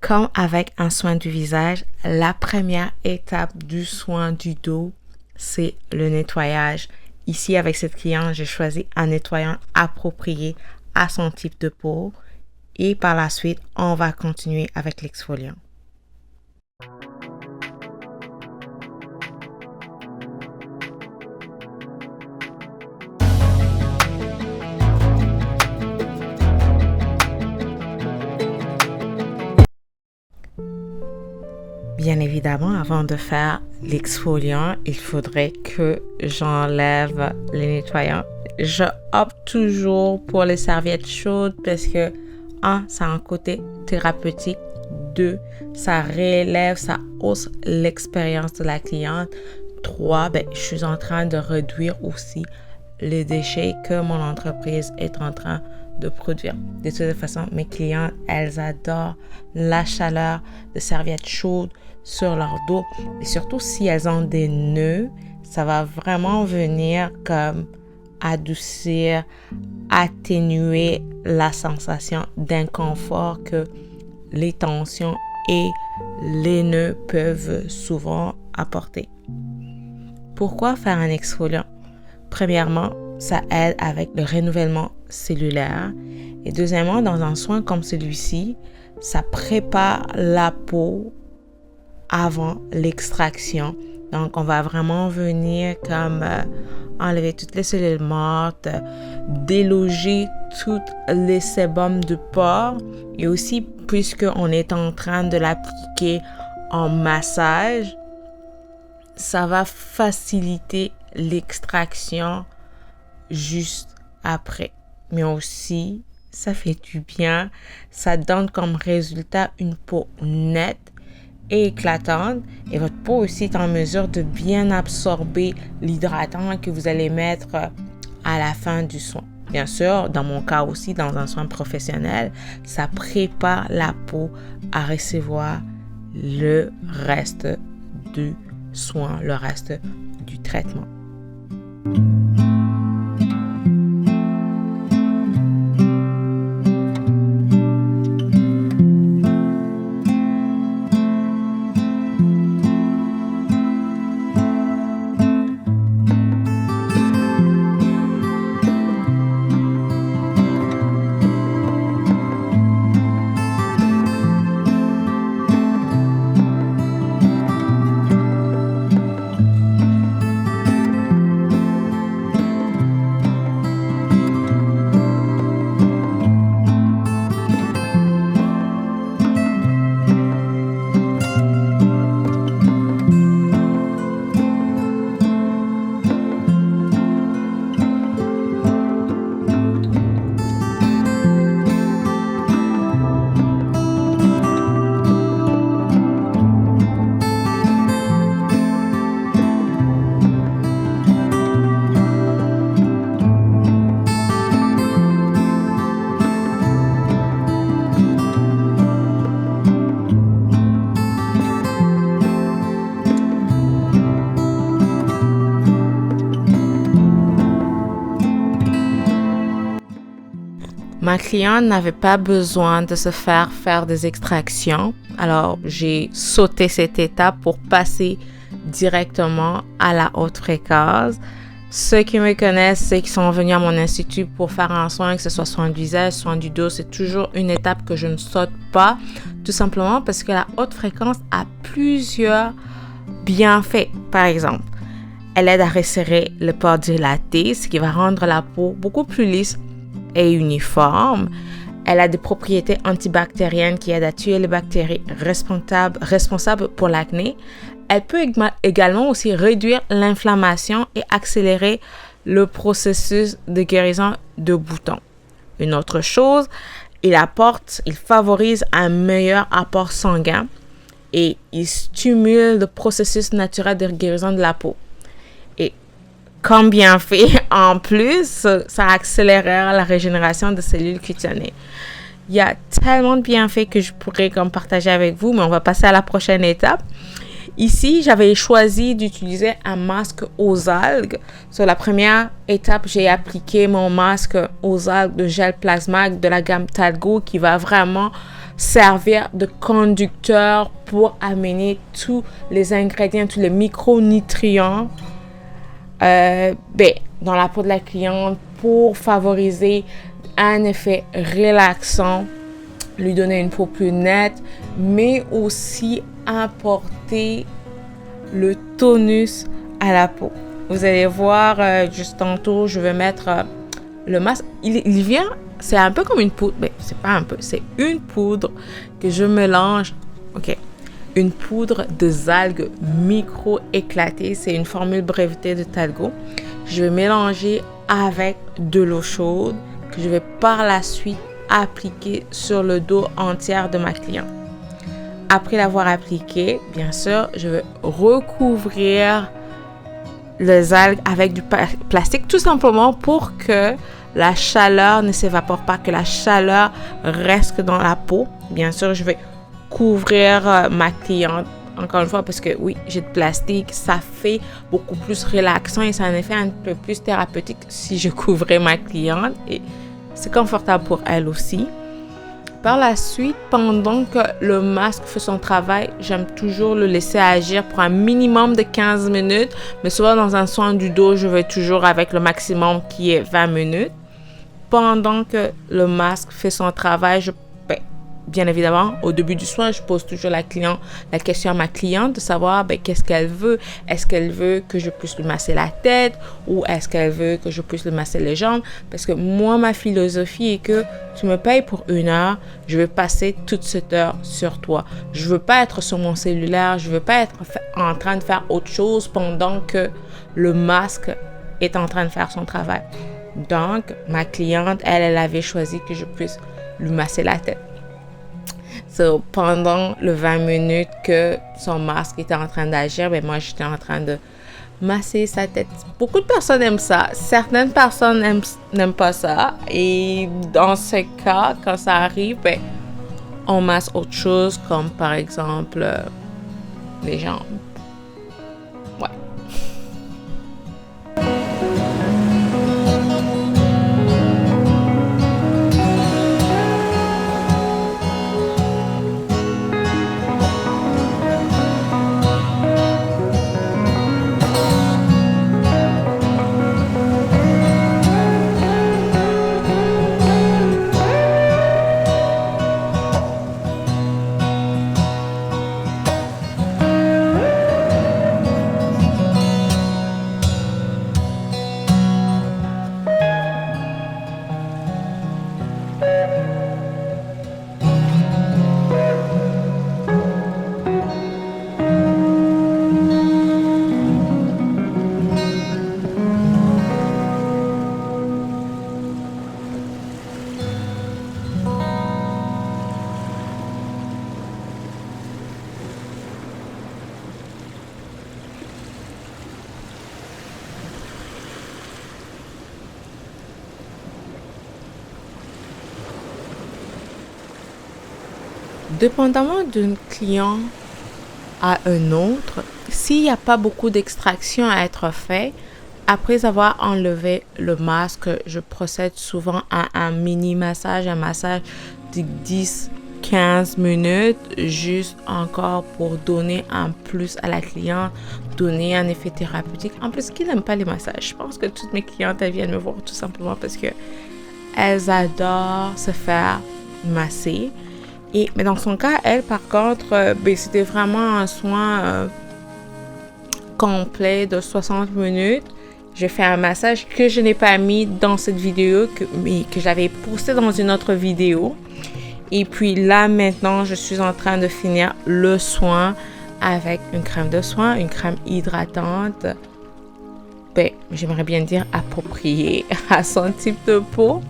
Comme avec un soin du visage, la première étape du soin du dos, c'est le nettoyage. Ici, avec cette cliente, j'ai choisi un nettoyant approprié à son type de peau. Et par la suite, on va continuer avec l'exfoliant. Bien évidemment, avant de faire l'exfoliant, il faudrait que j'enlève les nettoyants. Je opte toujours pour les serviettes chaudes parce que 1, ça a un côté thérapeutique. 2, ça relève, ça hausse l'expérience de la cliente. 3, je suis en train de réduire aussi les déchets que mon entreprise est en train de produire. De toute façon, mes clientes, elles adorent la chaleur de serviettes chaudes sur leur dos. Et surtout, si elles ont des nœuds, ça va vraiment venir comme adoucir, atténuer la sensation d'inconfort que les tensions et les nœuds peuvent souvent apporter. Pourquoi faire un exfoliant? Premièrement, ça aide avec le renouvellement cellulaire. Et deuxièmement, dans un soin comme celui-ci, ça prépare la peau avant l'extraction. Donc, on va vraiment venir comme enlever toutes les cellules mortes, déloger tous les sébums de pores. Et aussi, puisqu'on est en train de l'appliquer en massage, ça va faciliter l'extraction juste après. Mais aussi, ça fait du bien. Ça donne comme résultat une peau nette et éclatante. Et votre peau aussi est en mesure de bien absorber l'hydratant que vous allez mettre à la fin du soin. Bien sûr, dans mon cas aussi, dans un soin professionnel, ça prépare la peau à recevoir le reste du soin, le reste du traitement. Ma cliente n'avait pas besoin de se faire des extractions. Alors, j'ai sauté cette étape pour passer directement à la haute fréquence. Ceux qui me connaissent, ceux qui sont venus à mon institut pour faire un soin, que ce soit soin du visage, soin du dos, c'est toujours une étape que je ne saute pas, tout simplement parce que la haute fréquence a plusieurs bienfaits. Par exemple, elle aide à resserrer le pores dilaté, ce qui va rendre la peau beaucoup plus lisse et uniforme. Elle a des propriétés antibactériennes qui aident à tuer les bactéries responsables pour l'acné. Elle peut également aussi réduire l'inflammation et accélérer le processus de guérison de boutons. Une autre chose, il favorise un meilleur apport sanguin et il stimule le processus naturel de guérison de la peau. Et comme bienfait, en plus, ça accélérera la régénération de cellules cutanées. Il y a tellement de bienfaits que je pourrais partager avec vous, mais on va passer à la prochaine étape. Ici, j'avais choisi d'utiliser un masque aux algues. Sur la première étape, j'ai appliqué mon masque aux algues de gel plasma de la gamme Talgo qui va vraiment servir de conducteur pour amener tous les ingrédients, tous les micronutriments dans la peau de la cliente pour favoriser un effet relaxant, lui donner une peau plus nette, mais aussi apporter le tonus à la peau. Vous allez voir juste tantôt, je vais mettre le masque. Il vient, c'est un peu comme une poudre, mais c'est pas un peu, c'est une poudre que je mélange. Ok, une poudre de algues micro-éclatées. C'est une formule brevetée de Talgo. Je vais mélanger avec de l'eau chaude que je vais par la suite appliquer sur le dos entier de ma cliente. Après l'avoir appliqué, bien sûr, je vais recouvrir les algues avec du plastique, tout simplement pour que la chaleur ne s'évapore pas, que la chaleur reste dans la peau. Bien sûr, je vais couvrir ma cliente, encore une fois, parce que oui, j'ai de plastique, ça fait beaucoup plus relaxant et ça a un effet un peu plus thérapeutique si je couvrais ma cliente et c'est confortable pour elle aussi. Par la suite, pendant que le masque fait son travail, j'aime toujours le laisser agir pour un minimum de 15 minutes, mais souvent dans un soin du dos, je vais toujours avec le maximum qui est 20 minutes. Pendant que le masque fait son travail, bien évidemment, au début du soin, je pose toujours la question à ma cliente de savoir qu'est-ce qu'elle veut. Est-ce qu'elle veut que je puisse lui masser la tête ou est-ce qu'elle veut que je puisse lui masser les jambes? Parce que moi, ma philosophie est que tu me payes pour 1 heure, je vais passer toute cette heure sur toi. Je veux pas être sur mon cellulaire, je veux pas être en train de faire autre chose pendant que le masque est en train de faire son travail. Donc, ma cliente, elle avait choisi que je puisse lui masser la tête. So, pendant les 20 minutes que son masque était en train d'agir, moi, j'étais en train de masser sa tête. Beaucoup de personnes aiment ça. Certaines personnes n'aiment pas ça. Et dans ce cas, quand ça arrive, on masse autre chose, comme par exemple les jambes. Ouais. Dépendamment d'un client à un autre, s'il n'y a pas beaucoup d'extraction à être fait, après avoir enlevé le masque, je procède souvent à un mini massage, un massage de 10-15 minutes, juste encore pour donner un plus à la cliente, donner un effet thérapeutique. En plus, qui n'aime pas les massages? Je pense que toutes mes clientes, elles viennent me voir tout simplement parce que elles adorent se faire masser. Mais dans son cas, elle, par contre, c'était vraiment un soin complet de 60 minutes. J'ai fait un massage que je n'ai pas mis dans cette vidéo, mais que j'avais posté dans une autre vidéo. Et puis là, maintenant, je suis en train de finir le soin avec une crème de soin, une crème hydratante. J'aimerais bien dire appropriée à son type de peau.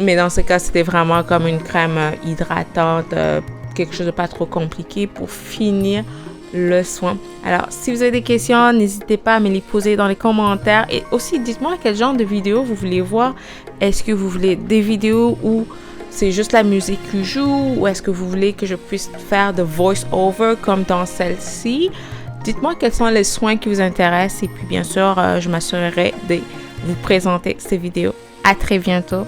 Mais dans ce cas, c'était vraiment comme une crème hydratante, quelque chose de pas trop compliqué pour finir le soin. Alors, si vous avez des questions, n'hésitez pas à me les poser dans les commentaires. Et aussi, dites-moi quel genre de vidéo vous voulez voir. Est-ce que vous voulez des vidéos où c'est juste la musique qui joue? Ou est-ce que vous voulez que je puisse faire de voice-over comme dans celle-ci? Dites-moi quels sont les soins qui vous intéressent. Et puis, bien sûr, je m'assurerai de vous présenter ces vidéos. À très bientôt.